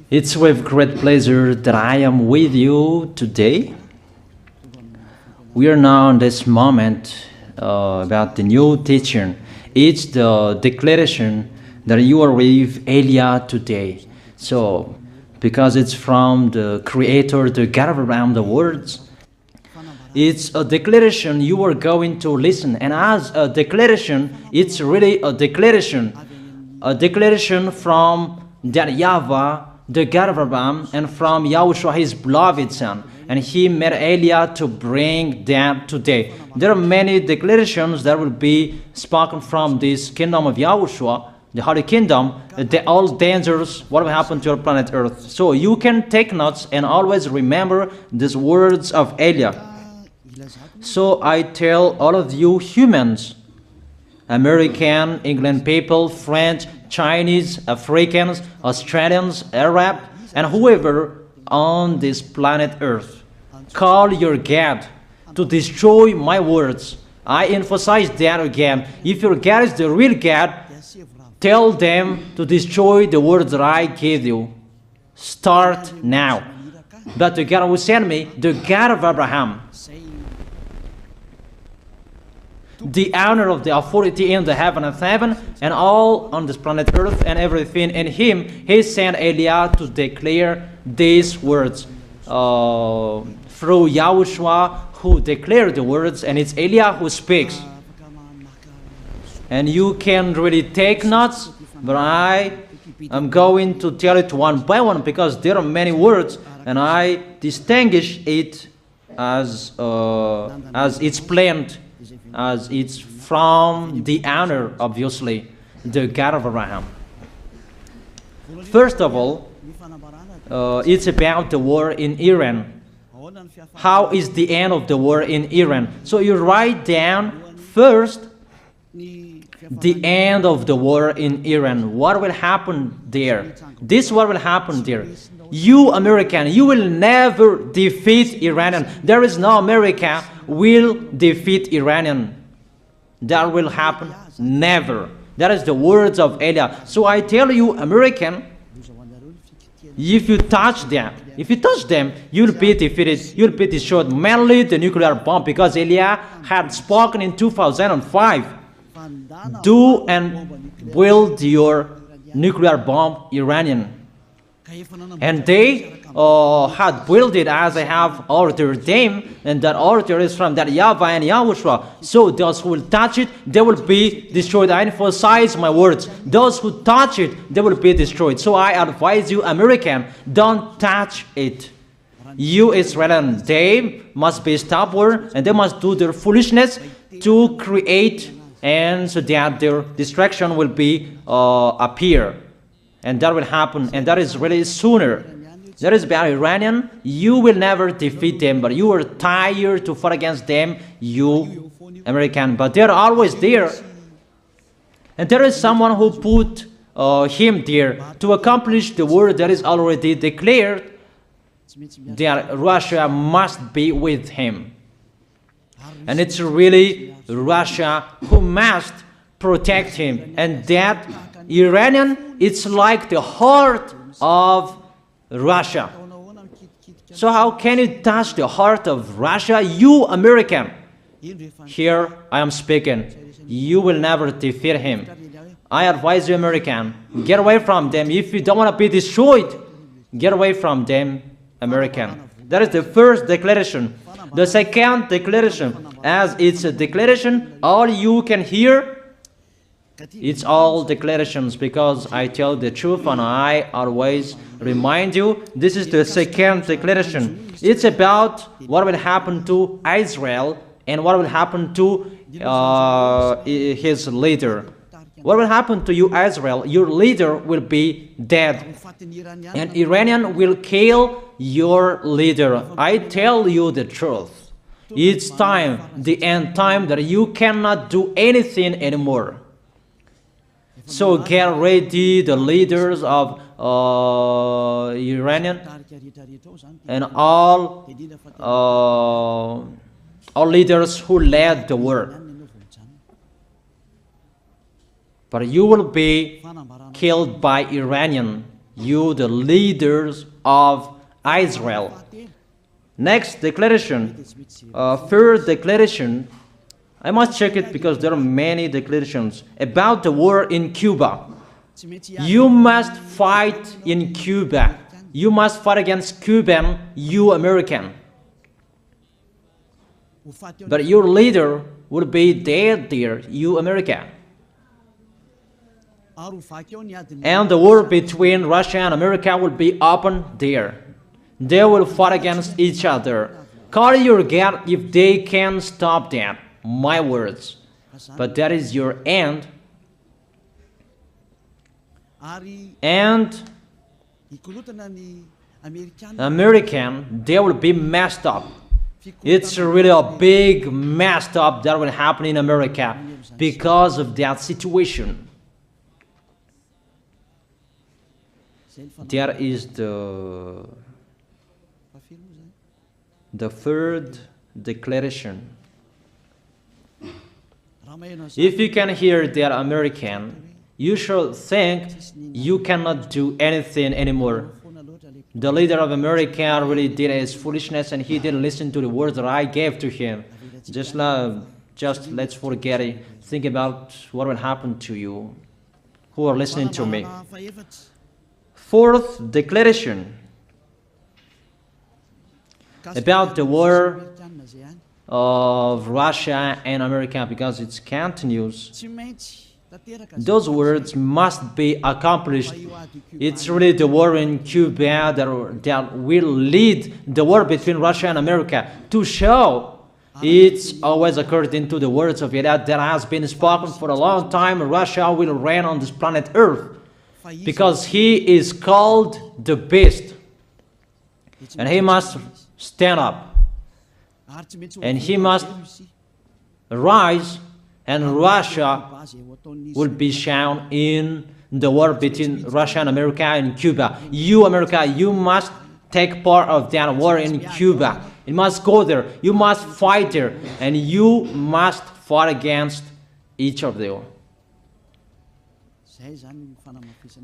It's with great pleasure that I am with you today. We are now in this moment about the new teaching. It's the declaration that you are with Elia today. So, because it's from the Creator, the God of Abraham, the words, it's a declaration you are going to listen. And as a declaration, it's really a declaration from that YAHVAH, the God of Abraham, and from YAHOSHUAH, his beloved son. And he made Elia to bring them today. There are many declarations that will be spoken from this kingdom of YAHOSHUAH, the Holy Kingdom, all dangers, what will happen to your planet Earth. So you can take notes and always remember these words of Elia. So I tell all of you humans, American, England people, French, Chinese, Africans, Australians, Arab, and whoever on this planet Earth, call your God to destroy my words. I emphasize that again. If your God is the real God, tell them to destroy the words that I gave you. Start now. But the God who sent me, the God of Abraham, the honor of the authority in the heaven of heaven and all on this planet Earth and everything in him, he sent Elia to declare these words through YAHOSHUAH, who declared the words, and it's Elia who speaks. And you can really take notes, but I am going to tell it one by one because there are many words, and I distinguish it as it's planned, as it's from the honor, obviously, the God of Abraham. First of all, it's about the war in Iran. How is the end of the war in Iran? So you write down first the end of the war in Iran. What will happen there? This what will happen there. You American, you will never defeat Iranian. There is no America will defeat Iranian. That will happen never. That is the words of Elia. So I tell you, American, if you touch them, you'll be defeated, you'll be destroyed. Mainly the nuclear bomb, because Elia had spoken in 2005. Do and build your nuclear bomb, Iranian. And they had built it as I have ordered them, and that order is from that YAHVAH and YAHOSHUAH. So those who will touch it, they will be destroyed. I emphasize my words. Those who touch it, they will be destroyed. So I advise you, American, don't touch it. You Israelis, they must be stubborn, and they must do their foolishness to create, and so that their destruction will be appear. And that will happen, and that is really sooner. That is about Iranian. You will never defeat them, but you are tired to fight against them, you American. But they're always there. And there is someone who put him there to accomplish the word that is already declared, that Russia must be with him. And it's really Russia who must protect him. And that Iranian, it's like the heart of Russia. So how can you touch the heart of Russia? You American. Here I am speaking. You will never defeat him. I advise you, American, get away from them. If you don't want to be destroyed, get away from them, American. That is the first declaration. The second declaration, as it's a declaration, all you can hear, it's all declarations, because I tell the truth and I always remind you, this is the second declaration. It's about what will happen to Israel and what will happen to his leader. What will happen to you, Israel? Your leader will be dead, and Iranian will kill your leader. I tell you the truth. It's time, the end time, that you cannot do anything anymore. So get ready, the leaders of Iranian and all leaders who led the war. But you will be killed by Iranian. you the leaders of Israel. Next declaration, third declaration, I must check it because there are many declarations about the war in Cuba. You must fight in Cuba. You must fight against Cuban, you American. But your leader will be dead there, you America. And the war between Russia and America will be open there. They will fight against each other. Call your God if they can stop that. My words. But that is your end. And American, they will be messed up. It's really a big messed up that will happen in America because of that situation. That is the third declaration. If you can hear that American, you should think you cannot do anything anymore. The leader of America really did his foolishness and he didn't listen to the words that I gave to him. Just let's forget it. Think about what will happen to you who are listening to me. Fourth declaration about the war of Russia and America, because it continues. Those words must be accomplished. It's really the war in Cuba that will lead the war between Russia and America to show it's always according to the words of YAH that has been spoken for a long time. Russia will reign on this planet Earth because he is called the beast and he must stand up and he must rise, and Russia will be shown in the war between Russia and America and Cuba. You, America, you must take part of that war in Cuba. You must go there. You must fight there. And you must fight against each of them.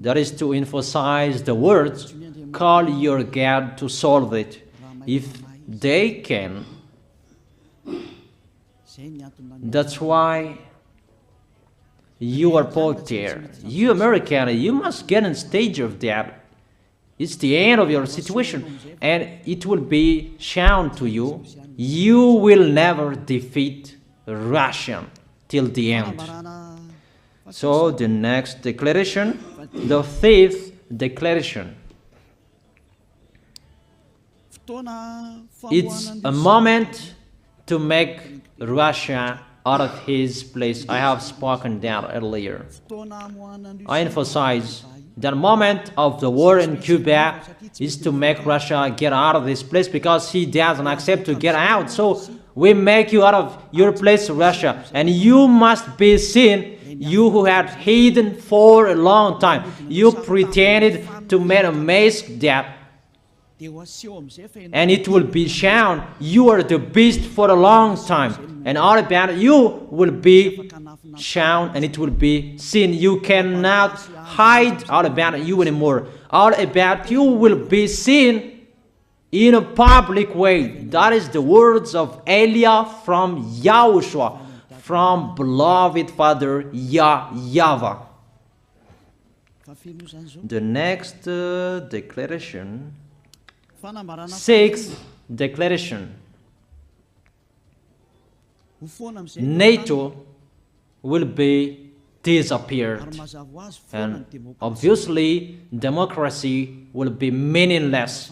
That is to emphasize the words, call your God to solve it. If they can, that's why you are put there. You American, you must get in stage of that. It's the end of your situation and it will be shown to you. You will never defeat Russia till the end. So the next declaration, the fifth declaration. It's a moment to make Russia out of his place. I have spoken that earlier. I emphasize the moment of the war in Cuba is to make Russia get out of this place because he doesn't accept to get out. So we make you out of your place, Russia, and you must be seen. You who had hidden for a long time, you pretended to make a mask that, and it will be shown you are the beast for a long time, and all about you will be shown and it will be seen. You cannot hide all about you anymore. All about you will be seen in a public way. That is the words of Elia from YAHOSHUAH, from beloved Father YAHVAH. The next declaration, sixth declaration. NATO will be disappeared, and obviously democracy will be meaningless.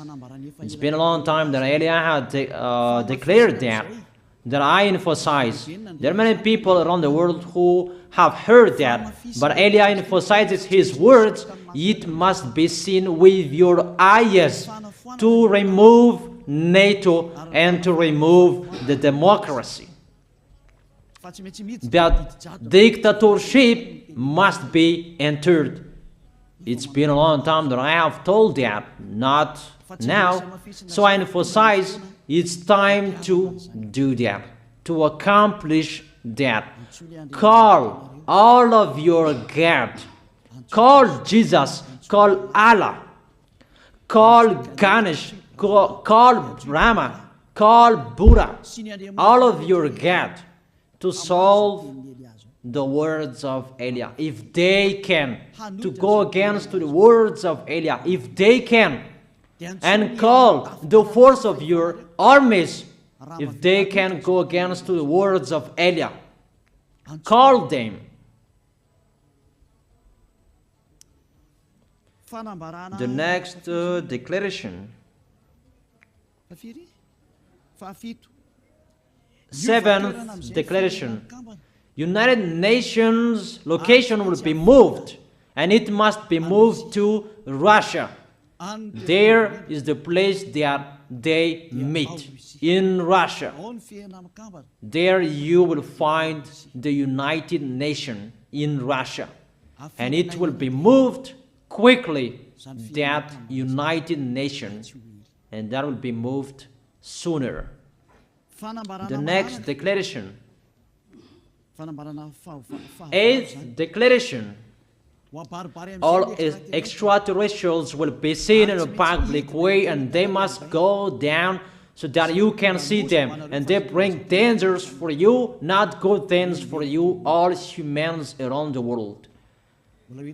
It's been a long time that Elia had declared that I emphasize. There are many people around the world who have heard that, but Elia emphasizes his words. It must be seen with your eyes to remove NATO and to remove the democracy. That dictatorship must be entered. It's been a long time that I have told that, not now. So I emphasize it's time to do that, to accomplish that. Call all of your God. Call Jesus. Call Allah. call Ganesh, call Rama, call Buddha, all of your God, to solve the words of Elia. If they can, to go against the words of Elia, if they can, and call the force of your armies, if they can go against the words of Elia, call them. The next declaration. Seventh declaration. United Nations location will be moved, and it must be moved to Russia. There is the place that they meet, in Russia. There you will find the United Nations in Russia, and it will be moved quickly, that United Nations, and that will be moved sooner. The next declaration. Eighth declaration. All extraterrestrials will be seen in a public way, and they must go down so that you can see them, and they bring dangers for you, not good things for you, all humans around the world.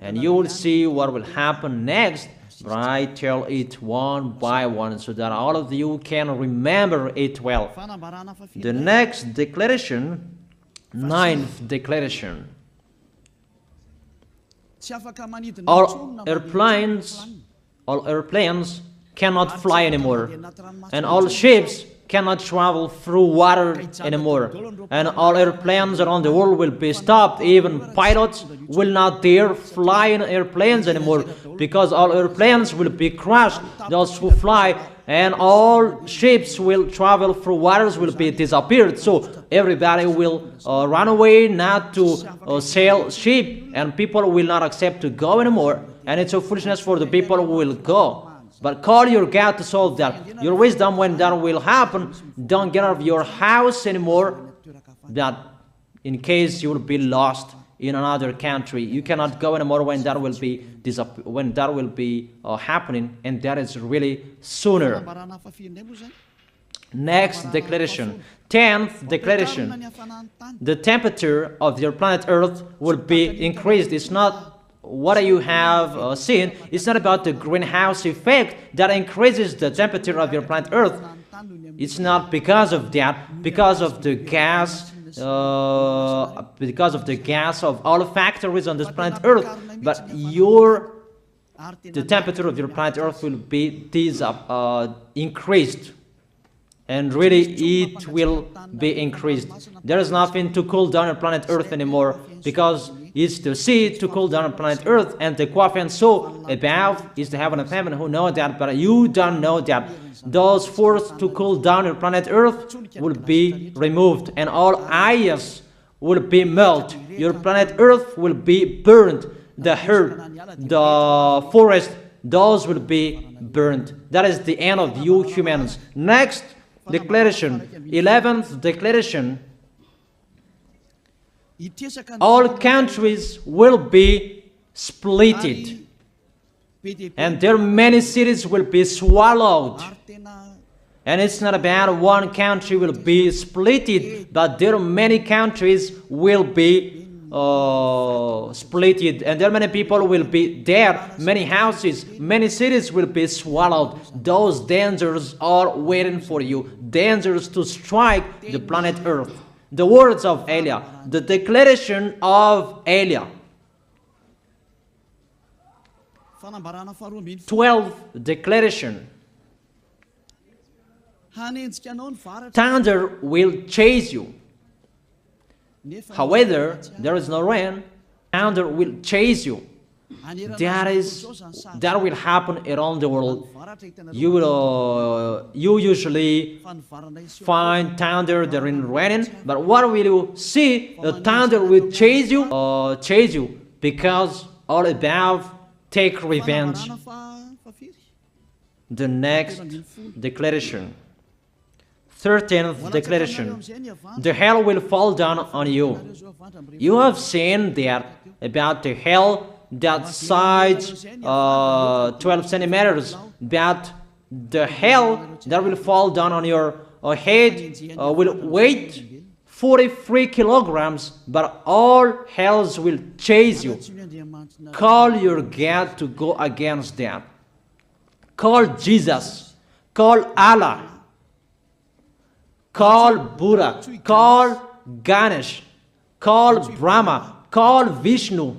And you will see what will happen next, but I tell it one by one so that all of you can remember it well. The next declaration, ninth declaration. All airplanes cannot fly anymore, and all ships cannot travel through water anymore, and all airplanes around the world will be stopped. Even pilots will not dare fly in airplanes anymore, because all airplanes will be crushed, those who fly, and all ships will travel through waters will be disappeared. So everybody will run away not to sail ship, and people will not accept to go anymore, and it's a foolishness for the people who will go. But call your God to solve that. Your wisdom when that will happen. Don't get out of your house anymore, that in case you will be lost in another country. You cannot go anymore when that will be happening, and that is really sooner. Next declaration, 10th declaration. The temperature of your planet Earth will be increased. It's not what you have seen. It's not about the greenhouse effect that increases the temperature of your planet Earth. It's not because of that, because of the gas, of all factories on this planet Earth. But the temperature of your planet Earth will be increased, and really it will be increased. There is nothing to cool down your planet Earth anymore, because it's the sea to cool down planet Earth, and the Quaff and so above is the heaven of heaven, who know that, but you don't know that. Those forces to cool down your planet Earth will be removed, and all ice will be melted. Your planet Earth will be burned. The earth, the forest, those will be burned. That is the end of you humans. Next declaration, 11th declaration. All countries will be splitted, and their many cities will be swallowed. And it's not about one country will be splitted, but there are many countries will be splitted, and there many people will be dead, many houses, many cities will be swallowed. Those dangers are waiting for you, dangers to strike the planet Earth. The words of Elia, the declaration of Elia. 12th declaration. Thunder will chase you. However, there is no rain, thunder will chase you. That will happen around the world. You usually find thunder during raining, but what will you see? The thunder will chase you, because all above take revenge. The next declaration, 13th declaration. The hell will fall down on you. You have seen that about the hell that size 12 centimeters, that the hail that will fall down on your head will weigh 43 kilograms, but all hells will chase you. Call your God to go against that. Call Jesus. Call Allah. Call Buddha. Call Ganesh. Call Brahma. Call Vishnu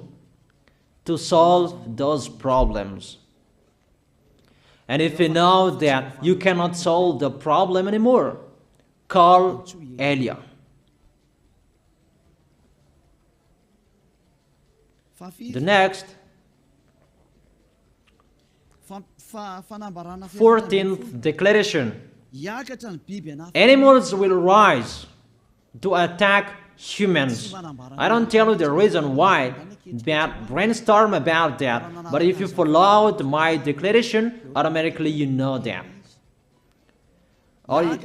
to solve those problems. And if you know that you cannot solve the problem anymore, call YAH. The next, 14th declaration. Animals will rise to attack humans. I don't tell you the reason why, but brainstorm about that. But if you followed my declaration, automatically you know that. All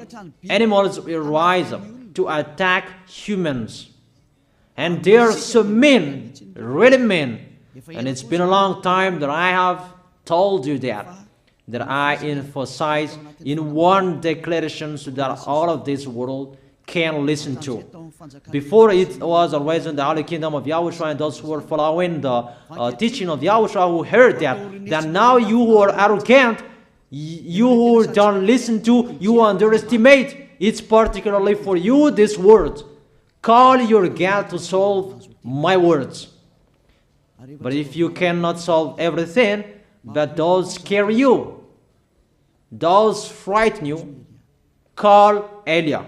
animals will rise up to attack humans. And they are so mean, really mean. And it's been a long time that I have told you that I emphasize in one declaration so that all of this world can listen to. Before it was always in the Holy Kingdom of YAHOSHUAH, and those who were following the teaching of YAHOSHUAH who heard that now you who are arrogant, you who don't listen to, you underestimate. It's particularly for you this word. Call your God to solve my words. But if you cannot solve everything, but those scare you, those frighten you, call YAH.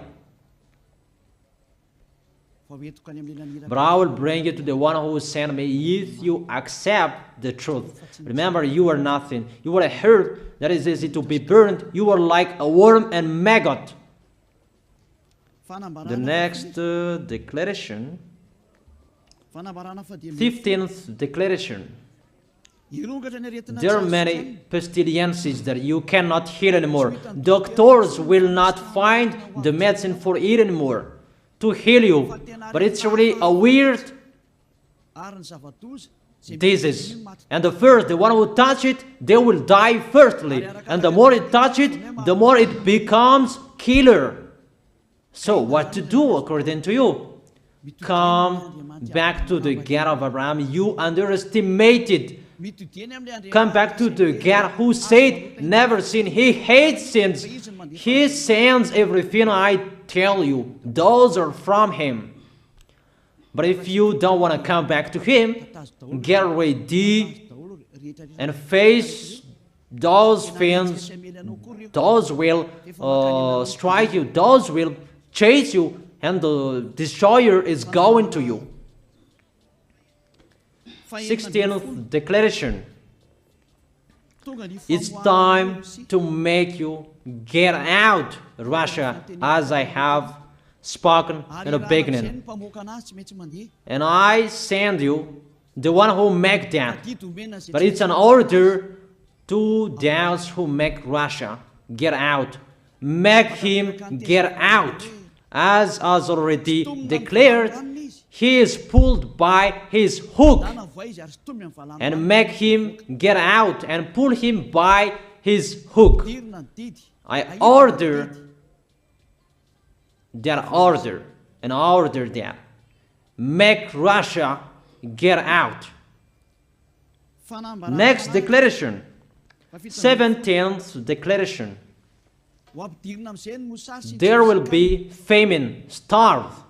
But I will bring you to the one who sent me if you accept the truth. Remember, you are nothing. You are a herb that is easy to be burned. You are like a worm and maggot. The next declaration, 15th declaration. There are many pestilences that you cannot heal anymore. Doctors will not find the medicine for it anymore to heal you. But it's really a weird disease. And the one who touch it, they will die firstly. And the more it touch it, the more it becomes killer. So what to do according to you? Come back to the God of Abraham. You underestimated. Come back to the God who said, never sin. He hates sins. He sends everything I tell you. Those are from Him. But if you don't want to come back to Him, get ready and face those things. Those will strike you. Those will chase you, and the destroyer is going to you. 16th declaration. It's time to make you get out, Russia, as I have spoken in the beginning. And I send you the one who make that. But it's an order to those who make Russia get out. Make him get out. As already declared, he is pulled by his hook. And make him get out and pull him by his hook. I order that order and order that. Make Russia get out. Next declaration. 17th declaration. There will be famine, starve.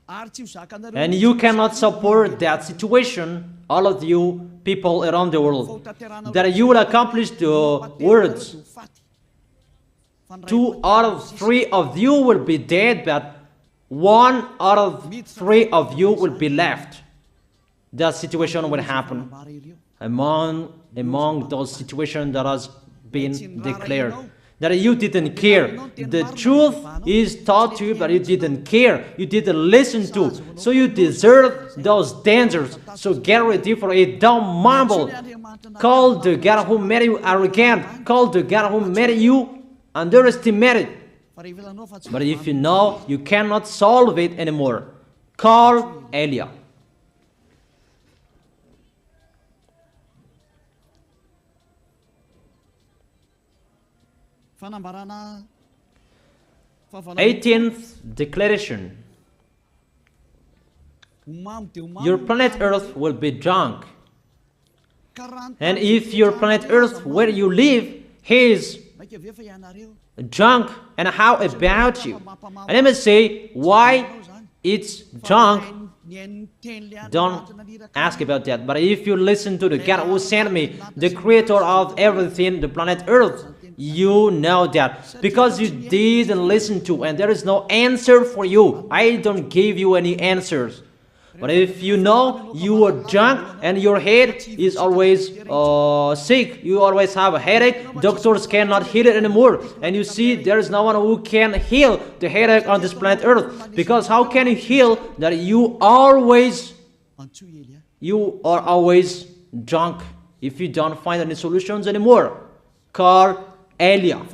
And you cannot support that situation, all of you people around the world, that you will accomplish the words. 2 out of 3 of you will be dead, but 1 out of 3 of you will be left. That situation will happen among those situations that has been declared. That you didn't care. The truth is taught to you, but you didn't care. You didn't listen to. So you deserve those dangers. So get ready for it. Don't mumble. Call the God who made you arrogant. Call the God who made you underestimated. But if you know you cannot solve it anymore, call YAH. 18th declaration. Your planet Earth will be drunk. And if your planet Earth where you live is drunk, and how about you? And let me say why it's drunk. Don't ask about that. But if you listen to the God who sent me, the creator of everything, the planet Earth, you know that. Because you didn't listen to, and there is no answer for you. I don't give you any answers. But if you know you are drunk and your head is always sick, you always have a headache, doctors cannot heal it anymore. And you see there is no one who can heal the headache on this planet Earth. Because how can you heal that you are always drunk if you don't find any solutions anymore? Call Elia.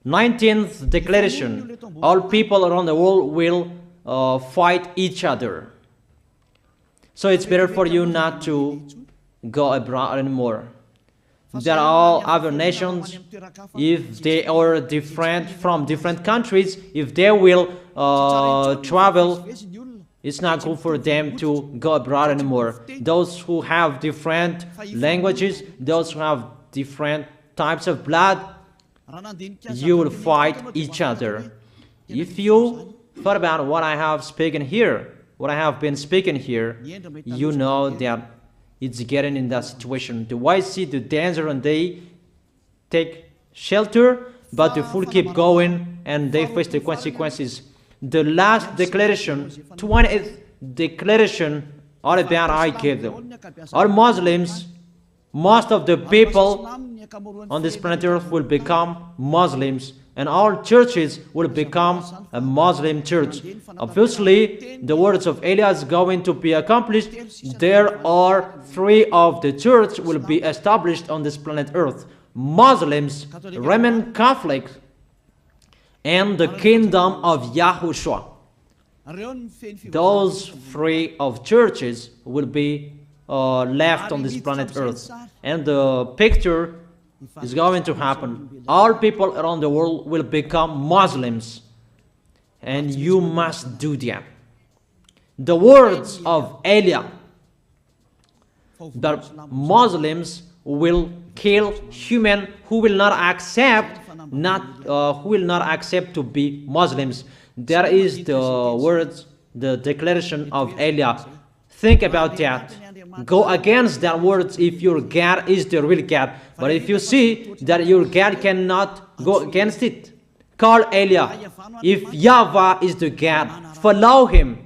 19th declaration. All people around the world will fight each other. So it's better for you not to go abroad anymore. There are all other nations, if they are different from different countries, if they will travel, it's not good for them to go abroad anymore. Those who have different languages, those who have different types of blood, you will fight each other. If you thought about what I have spoken here, what I have been speaking here, you know that it's getting in that situation. The wise see the danger and they take shelter, but the fool keep going and they face the consequences. The last declaration, 20th declaration, all about I gave them. All Muslims, most of the people on this planet Earth will become Muslims, and all churches will become a Muslim church. Obviously, the words of Elias is going to be accomplished. There are 3 of the church will be established on this planet Earth: Muslims, Roman Catholics, and the kingdom of YAHOSHUAH. Those 3 of churches will be left on this planet Earth, and the picture is going to happen. All people around the world will become Muslims, and you must do that. The words of Elia, that Muslims will kill human who will not accept to be Muslims. That is the words, the declaration of Elia. Think about that. Go against that words if your God is the real God. But if you see that your God cannot go against it, call Elia. If YAHVAH is the God, follow him.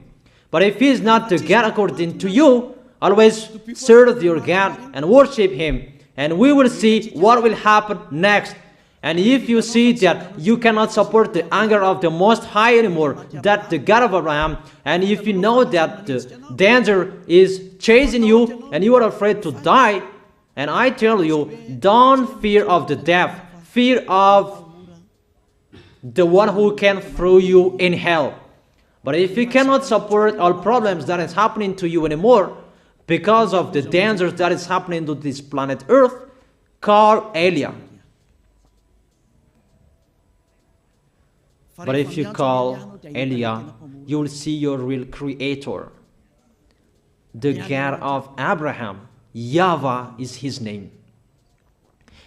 But if he is not the God according to you, always serve your God and worship him. And we will see what will happen next. And if you see that you cannot support the anger of the Most High anymore, that the God of Abraham, and if you know that the danger is chasing you and you are afraid to die, and I tell you, don't fear of the death, fear of the one who can throw you in hell. But if you cannot support all problems that is happening to you anymore, because of the dangers that is happening to this planet Earth, call Elia. But if you call Elia, you will see your real creator, the God of Abraham. YAHVAH is his name.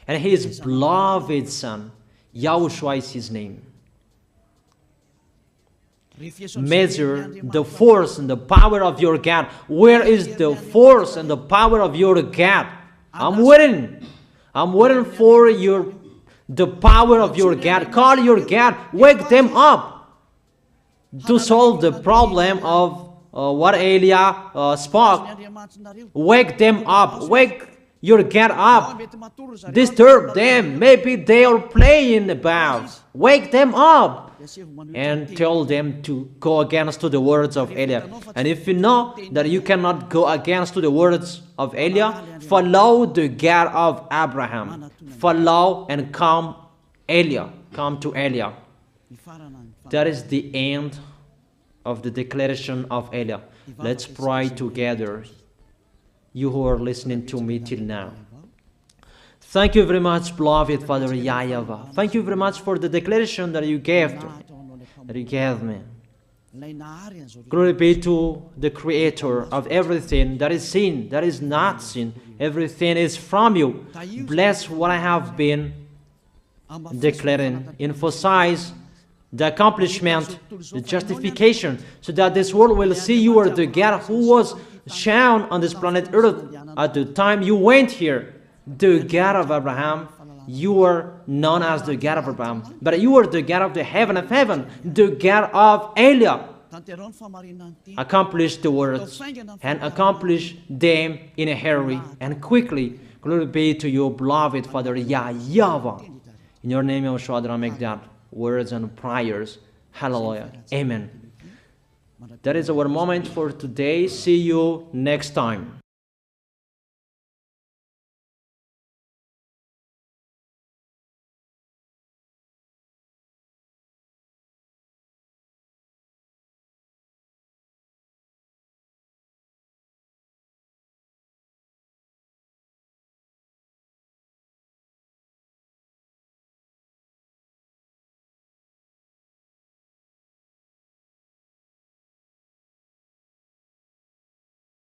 And his beloved son, YAHOSHUAH is his name. Measure the force and the power of your God. Where is the force and the power of your God? I'm waiting. I'm waiting for the power of your God. Call your God. Wake them up to solve the problem of what Elia spoke. Wake them up. Wake your God up. Disturb them. Maybe they are playing about. Wake them up and tell them to go against to the words of Elia. And if you know that you cannot go against to the words of Elia, follow the God of Abraham. Follow and come Elia. Come to Elia. That is the end of the declaration of Elia. Let's pray together, you who are listening to me till now. Thank you very much, beloved Father YAHVAH. Thank you very much for the declaration that you gave to me, that you gave me. Glory be to the Creator of everything that is seen, that is not seen. Everything is from you. Bless what I have been declaring. Emphasize the accomplishment, the justification, so that this world will see you are the God who was shown on this planet Earth at the time you went here. The God of Abraham. You are known as the God of Abraham, but you are the God of the heaven of heaven, the God of Eliab. Accomplish the words and accomplish them in a hurry and quickly. Glory be to you, beloved Father YAHVAH. In your name, YAHOSHUAH, I make that words and prayers. Hallelujah. Amen. That is our moment for today. See you next time.